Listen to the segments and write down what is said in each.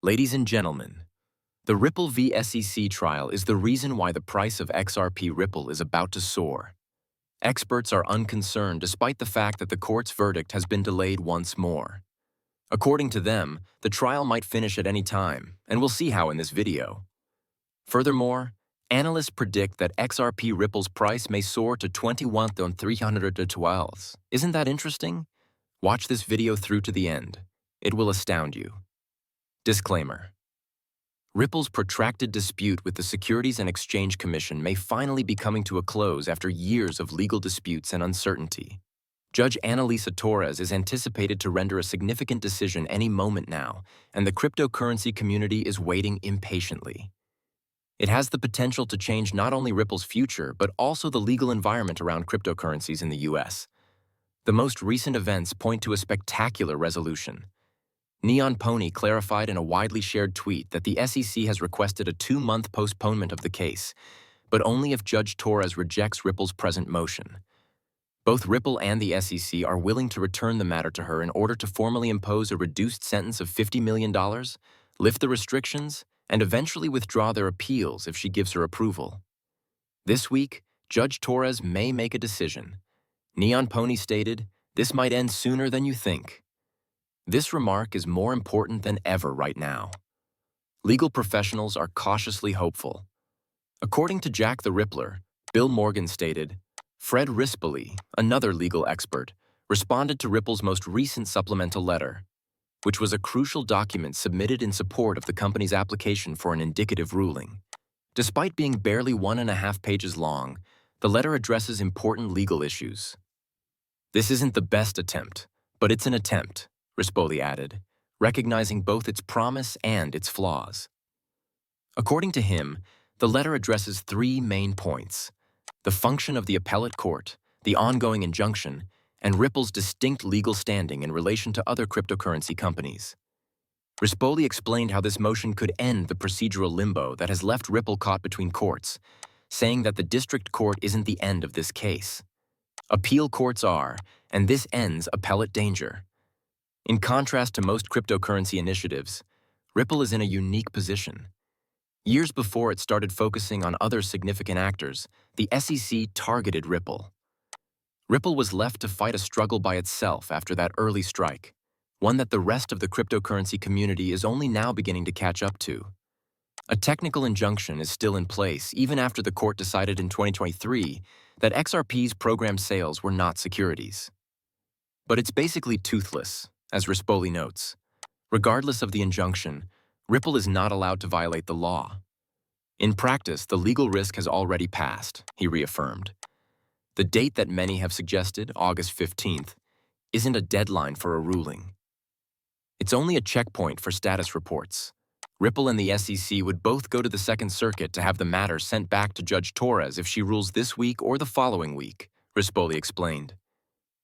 Ladies and gentlemen, the Ripple v. SEC trial is the reason why the price of XRP Ripple is about to soar. Experts are unconcerned despite the fact that the court's verdict has been delayed once more. According to them, the trial might finish at any time, and we'll see how in this video. Furthermore, analysts predict that XRP Ripple's price may soar to 21,312. Isn't that interesting? Watch this video through to the end. It will astound you. Disclaimer. Ripple's protracted dispute with the Securities and Exchange Commission may finally be coming to a close after years of legal disputes and uncertainty. Judge Annalisa Torres is anticipated to render a significant decision any moment now, and the cryptocurrency community is waiting impatiently. It has the potential to change not only Ripple's future, but also the legal environment around cryptocurrencies in the US. The most recent events point to a spectacular resolution. Neon Pony clarified in a widely shared tweet that the SEC has requested a 2-month postponement of the case, but only if Judge Torres rejects Ripple's present motion. Both Ripple and the SEC are willing to return the matter to her in order to formally impose a reduced sentence of $50 million, lift the restrictions, and eventually withdraw their appeals if she gives her approval. This week, Judge Torres may make a decision. Neon Pony stated, "This might end sooner than you think." This remark is more important than ever right now. Legal professionals are cautiously hopeful. According to Jack the Rippler, Bill Morgan stated, Fred Rispoli, another legal expert, responded to Ripple's most recent supplemental letter, which was a crucial document submitted in support of the company's application for an indicative ruling. Despite being barely 1.5 pages long, the letter addresses important legal issues. "This isn't the best attempt, but it's an attempt," Rispoli added, recognizing both its promise and its flaws. According to him, the letter addresses 3 main points: the function of the appellate court, the ongoing injunction, and Ripple's distinct legal standing in relation to other cryptocurrency companies. Rispoli explained how this motion could end the procedural limbo that has left Ripple caught between courts, saying that the district court isn't the end of this case. Appeal courts are, and this ends appellate danger. In contrast to most cryptocurrency initiatives, Ripple is in a unique position. Years before it started focusing on other significant actors, the SEC targeted Ripple. Ripple was left to fight a struggle by itself after that early strike, one that the rest of the cryptocurrency community is only now beginning to catch up to. A technical injunction is still in place even after the court decided in 2023 that XRP's programmed sales were not securities. But it's basically toothless, as Rispoli notes. Regardless of the injunction, Ripple is not allowed to violate the law. In practice, the legal risk has already passed, he reaffirmed. The date that many have suggested, August 15th, isn't a deadline for a ruling. It's only a checkpoint for status reports. Ripple and the SEC would both go to the Second Circuit to have the matter sent back to Judge Torres if she rules this week or the following week, Rispoli explained.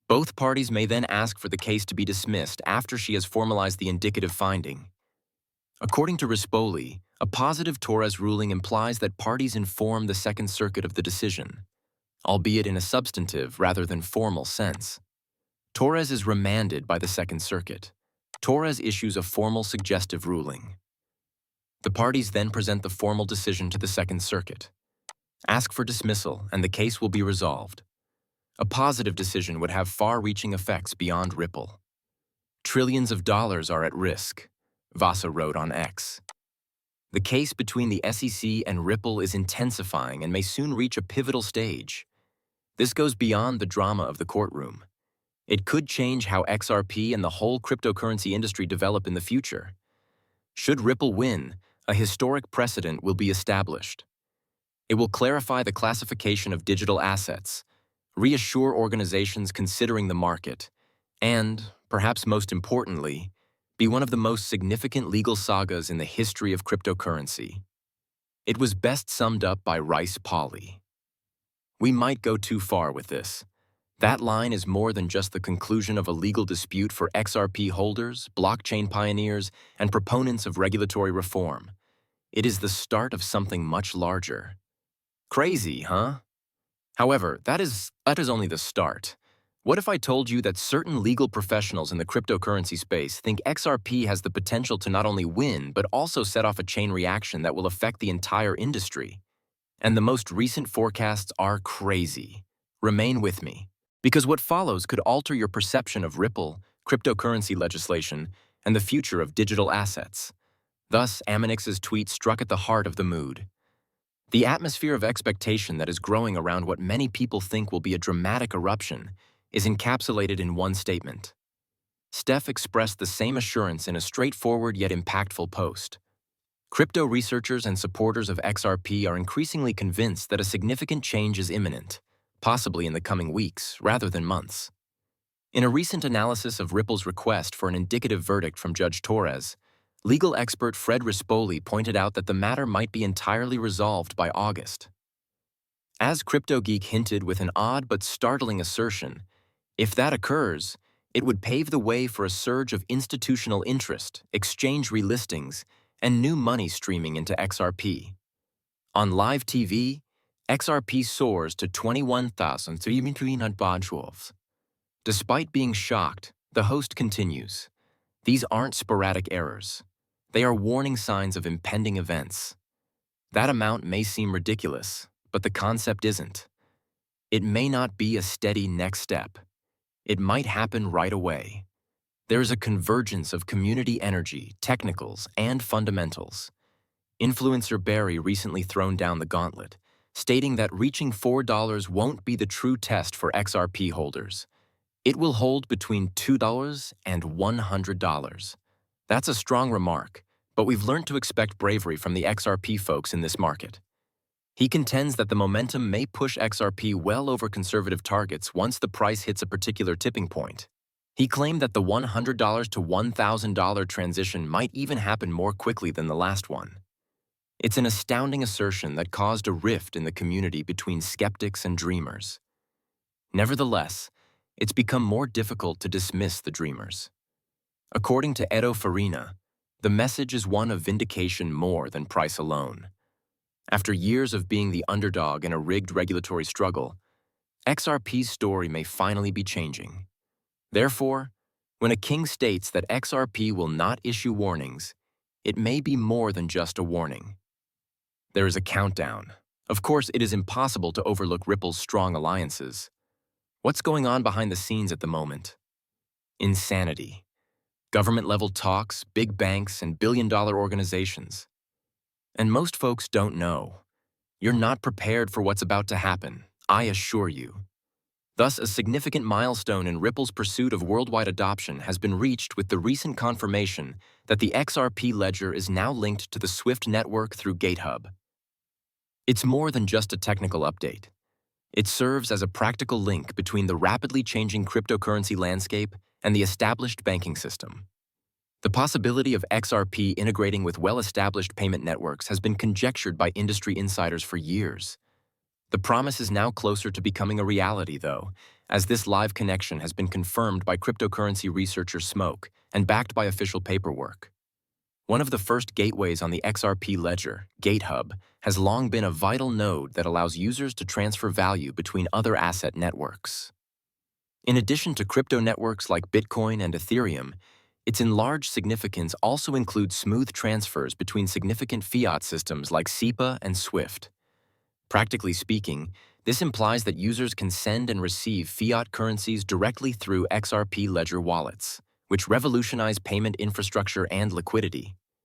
Both parties may then ask for the case to be dismissed after she has formalized the indicative finding. According to Rispoli, a positive Torres ruling implies that parties inform the Second Circuit of the decision, albeit in a substantive rather than formal sense. Torres is remanded by the Second Circuit. Torres issues a formal suggestive ruling. The parties then present the formal decision to the Second Circuit. Ask for dismissal, and the case will be resolved. A positive decision would have far-reaching effects beyond Ripple. Trillions of dollars are at risk, Vasa wrote on X. The case between the SEC and Ripple is intensifying and may soon reach a pivotal stage. This goes beyond the drama of the courtroom. It could change how XRP and the whole cryptocurrency industry develop in the future. Should Ripple win, a historic precedent will be established. It will clarify the classification of digital assets, reassure organizations considering the market, and, perhaps most importantly, be one of the most significant legal sagas in the history of cryptocurrency. It was best summed up by Rice Polly. "We might go too far with this. That line is more than just the conclusion of a legal dispute for XRP holders, blockchain pioneers, and proponents of regulatory reform. It is the start of something much larger." Crazy, huh? However, that is only the start. What if I told you that certain legal professionals in the cryptocurrency space think XRP has the potential to not only win, but also set off a chain reaction that will affect the entire industry? And the most recent forecasts are crazy. Remain with me, because what follows could alter your perception of Ripple, cryptocurrency legislation, and the future of digital assets. Thus, Aminix's tweet struck at the heart of the mood. The atmosphere of expectation that is growing around what many people think will be a dramatic eruption is encapsulated in one statement. Steph expressed the same assurance in a straightforward yet impactful post. Crypto researchers and supporters of XRP are increasingly convinced that a significant change is imminent, possibly in the coming weeks rather than months. In a recent analysis of Ripple's request for an indicative verdict from Judge Torres, legal expert Fred Rispoli pointed out that the matter might be entirely resolved by August. As CryptoGeek hinted with an odd but startling assertion, if that occurs, it would pave the way for a surge of institutional interest, exchange relistings, and new money streaming into XRP. On live TV, XRP soars to 21,300 baht. Despite being shocked, the host continues. These aren't sporadic errors. They are warning signs of impending events. That amount may seem ridiculous, but the concept isn't. It may not be a steady next step. It might happen right away. There is a convergence of community energy, technicals, and fundamentals. Influencer Barry recently thrown down the gauntlet, stating that reaching $4 won't be the true test for XRP holders. It will hold between $2 and $100. That's a strong remark, but we've learned to expect bravery from the XRP folks in this market. He contends that the momentum may push XRP well over conservative targets once the price hits a particular tipping point. He claimed that the $100 to $1,000 transition might even happen more quickly than the last one. It's an astounding assertion that caused a rift in the community between skeptics and dreamers. Nevertheless, it's become more difficult to dismiss the dreamers. According to Edo Farina, the message is one of vindication more than price alone. After years of being the underdog in a rigged regulatory struggle, XRP's story may finally be changing. Therefore, when a king states that XRP will not issue warnings, it may be more than just a warning. There is a countdown. Of course, it is impossible to overlook Ripple's strong alliances. What's going on behind the scenes at the moment? Insanity. Government-level talks, big banks, and billion-dollar organizations. And most folks don't know. You're not prepared for what's about to happen, I assure you. Thus, a significant milestone in Ripple's pursuit of worldwide adoption has been reached with the recent confirmation that the XRP ledger is now linked to the Swift network through GitHub. It's more than just a technical update. It serves as a practical link between the rapidly changing cryptocurrency landscape and the established banking system. The possibility of XRP integrating with well-established payment networks has been conjectured by industry insiders for years. The promise is now closer to becoming a reality, though, as this live connection has been confirmed by cryptocurrency researcher Smoke and backed by official paperwork. One of the first gateways on the XRP ledger, GitHub, has long been a vital node that allows users to transfer value between other asset networks. In addition to crypto networks like Bitcoin and Ethereum, its enlarged significance also includes smooth transfers between significant fiat systems like SEPA and Swift. Practically speaking, this implies that users can send and receive fiat currencies directly through XRP ledger wallets, which revolutionize payment infrastructure and liquidity.